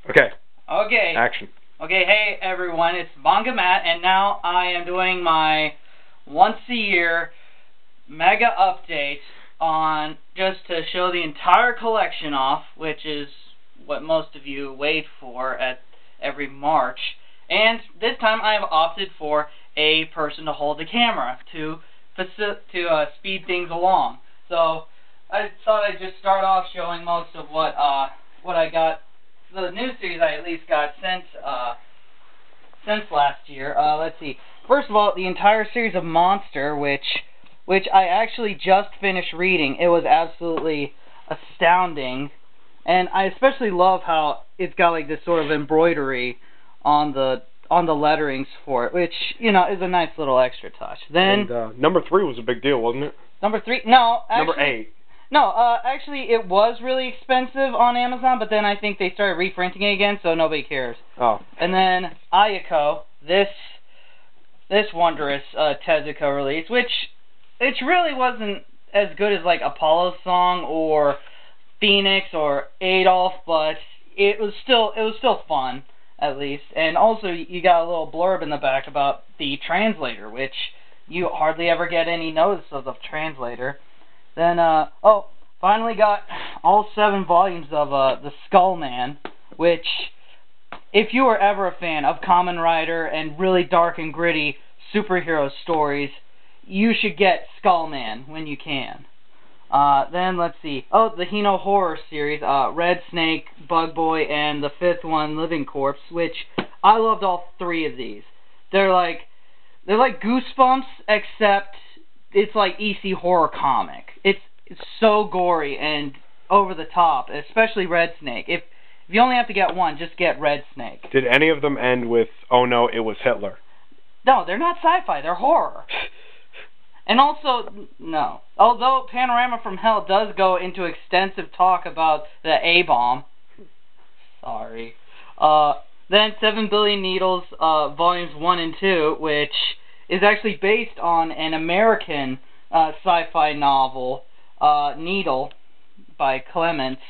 Okay. Okay. Action. Okay, hey everyone, it's Manga Matt, and now I am doing my once-a-year mega update on just to show the entire collection off, which is what most of you wait for at every March. And this time I have opted for a person to hold the camera to speed things along. So I thought I'd just start off showing most of what I got. The new series I at least got since last year. Let's see. First of all, the entire series of Monster, which I actually just finished reading. It was absolutely astounding, and I especially love how it's got like this sort of embroidery on the letterings for it, which is a nice little extra touch. Then number 3 was a big deal, wasn't it? Number 3? No, actually, number 8. No, actually, it was really expensive on Amazon, but then I think they started reprinting it again, so nobody cares. Oh. And then Ayako, this wondrous Tezuka release, which really wasn't as good as like Apollo's Song or Phoenix or Adolf, but it was still fun at least. And also, you got a little blurb in the back about the translator, which you hardly ever get any notice of the translator. Then, finally got all 7 volumes of The Skull Man, which, if you were ever a fan of Kamen Rider and really dark and gritty superhero stories, you should get Skull Man when you can. Then, let's see. Oh, the Hino Horror series, Red Snake, Bug Boy, and the 5th one, Living Corpse, which I loved all 3 of these. They're like Goosebumps, except it's like EC horror comic. It's so gory and over the top, especially Red Snake. If you only have to get one, just get Red Snake. Did any of them end with, oh no, it was Hitler? No, they're not sci-fi, they're horror. And also, no. Although Panorama from Hell does go into extensive talk about the A-bomb. Sorry. Then 7 Billion Needles, volumes 1 and 2, which is actually based on an American sci-fi novel, Needle, by Clements,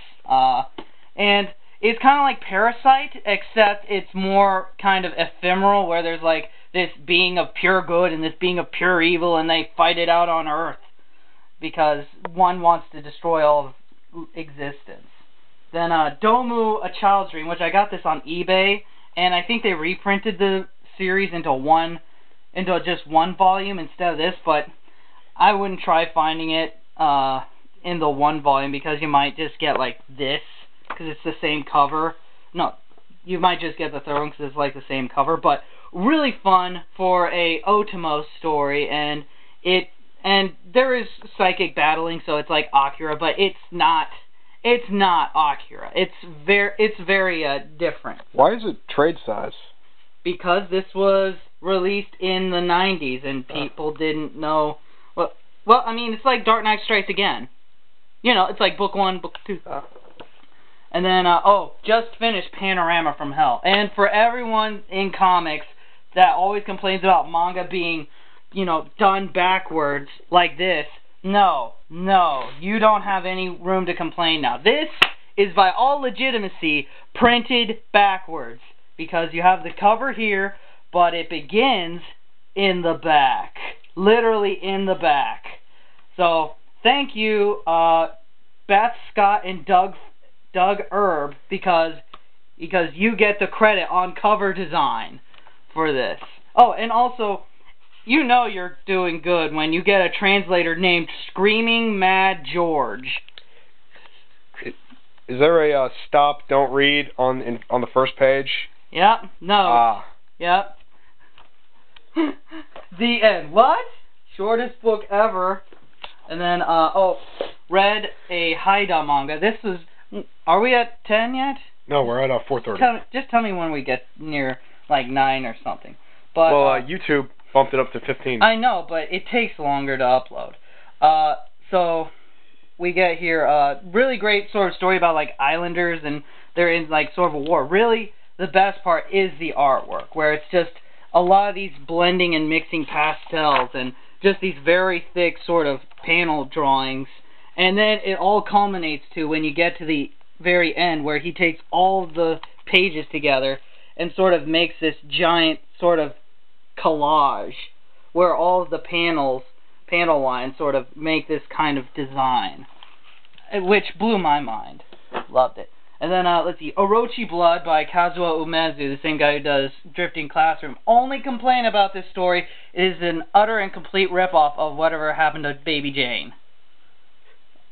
and it's kind of like Parasite, except it's more kind of ephemeral, where there's like this being of pure good and this being of pure evil, and they fight it out on Earth, because one wants to destroy all of existence. Then Domu, A Child's Dream, which I got this on eBay, and I think they reprinted the series into just one volume instead of this, but I wouldn't try finding it in the 1 volume, because you might just get like this, because it's the same cover. No, you might just get the 3rd one because it's like the same cover, but really fun for a Otomo story, and there is psychic battling, so it's like Akira, but it's not Akira. It's very different. Why is it trade size? Because this was released in the 90s, and people didn't know. Well, I mean, it's like Dark Knight Strikes Again. It's like book 1, book 2. And then, just finished Panorama from Hell. And for everyone in comics that always complains about manga being, done backwards like this, no, you don't have any room to complain now. This is, by all legitimacy, printed backwards, because you have the cover here, but it begins in the back. Literally in the back. So, thank you, Beth Scott and Doug Erb, because you get the credit on cover design for this. Oh, and also, you're doing good when you get a translator named Screaming Mad George. Is there a stop, don't read on the first page? Yep. No. Yep. The end. What? Shortest book ever. And then, read a Haida manga. This is... Are we at 10 yet? No, we're at 4:30. Just tell me when we get near, like, 9 or something. But, well, YouTube bumped it up to 15. I know, but it takes longer to upload. So, we get here, really great sort of story about, like, islanders, and they're in, like, sort of a war. Really, the best part is the artwork, where it's just a lot of these blending and mixing pastels, and just these very thick sort of panel drawings, and then it all culminates to when you get to the very end, where he takes all the pages together and sort of makes this giant sort of collage where all of the panel lines sort of make this kind of design, which blew my mind. Loved it. And then, let's see, Orochi Blood by Kazuo Umezu, the same guy who does Drifting Classroom. Only complaint about this story is an utter and complete ripoff of whatever happened to Baby Jane.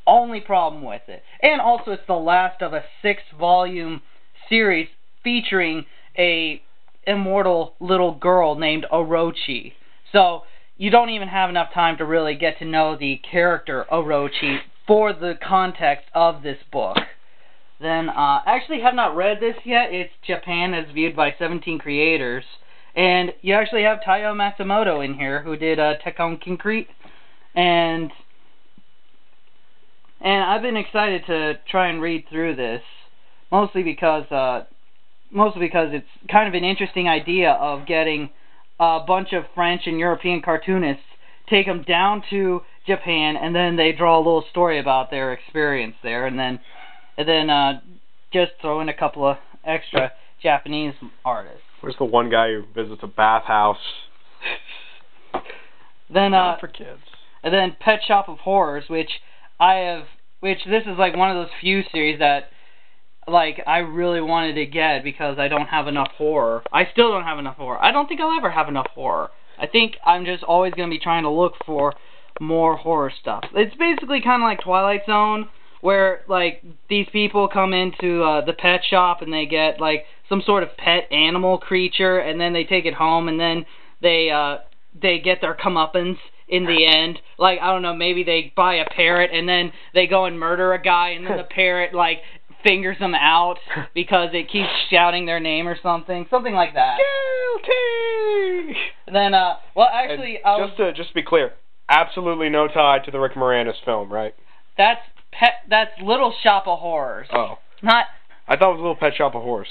Only problem with it. And also, it's the last of a 6-volume series featuring a immortal little girl named Orochi. So, you don't even have enough time to really get to know the character Orochi for the context of this book. Then, actually have not read this yet. It's Japan as Viewed by 17 Creators. And you actually have Taiyo Matsumoto in here, who did Tekkon Concrete. And I've been excited to try and read through this, mostly because it's kind of an interesting idea of getting a bunch of French and European cartoonists, take them down to Japan, and then they draw a little story about their experience there, and then just throw in a couple of extra Japanese artists. Where's the one guy who visits a bathhouse? Then Not for kids. And then Pet Shop of Horrors, which this is like one of those few series that like I really wanted to get because I don't have enough horror. I still don't have enough horror. I don't think I'll ever have enough horror. I think I'm just always going to be trying to look for more horror stuff. It's basically kind of like Twilight Zone, where like these people come into the pet shop and they get like some sort of pet animal creature, and then they take it home, and then they get their comeuppance in the end. Like, I don't know, maybe they buy a parrot and then they go and murder a guy, and then the parrot like fingers them out because it keeps shouting their name or something like that. Guilty. Then well, actually, just to be clear, absolutely no tie to the Rick Moranis film, right? That's Little Shop of Horrors. Oh. Not. I thought it was Little Pet Shop of Horrors.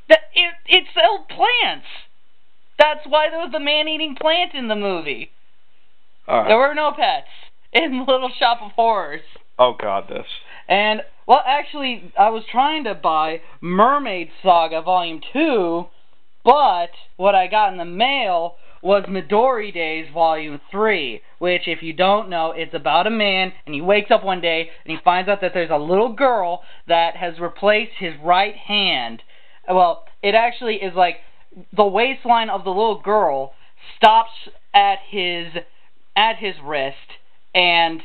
It sold plants. That's why there was a man-eating plant in the movie. All right. There were no pets in Little Shop of Horrors. Oh God, this. And well, actually, I was trying to buy Mermaid Saga Volume 2, but what I got in the mail was Midori Days Volume 3, which, if you don't know, it's about a man, and he wakes up one day, and he finds out that there's a little girl that has replaced his right hand. Well, it actually is like the waistline of the little girl stops at his wrist, and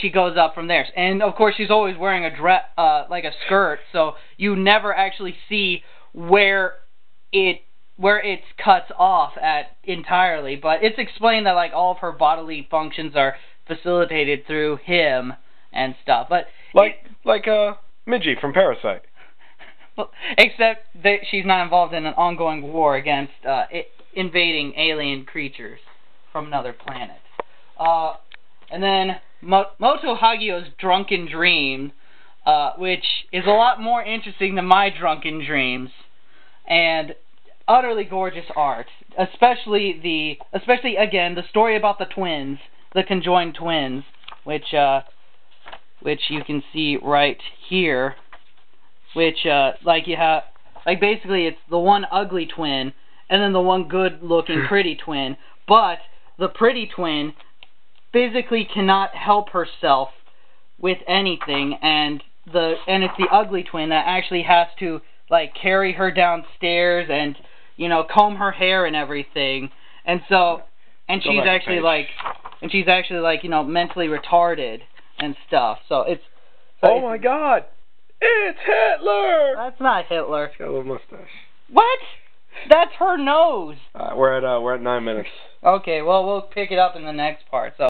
she goes up from there. And of course, she's always wearing a dress, like a skirt, so you never actually see where it cuts off at entirely. But it's explained that like all of her bodily functions are facilitated through him and stuff. But like Midgie from Parasite. Except that she's not involved in an ongoing war against invading alien creatures from another planet. And then Moto Hagio's Drunken Dream, which is a lot more interesting than my Drunken Dreams, and utterly gorgeous art. Especially again the story about the twins, the conjoined twins, which you can see right here. Which, basically it's the one ugly twin, and then the one good-looking pretty twin, but the pretty twin physically cannot help herself with anything, and it's the ugly twin that actually has to, like, carry her downstairs and, you know, comb her hair and everything, and she's actually, you know, mentally retarded and stuff, so it's... Oh my God! It's Hitler! That's not Hitler. She's got a little mustache. What? That's her nose. We're at 9 minutes. Okay, well, we'll pick it up in the next part. So.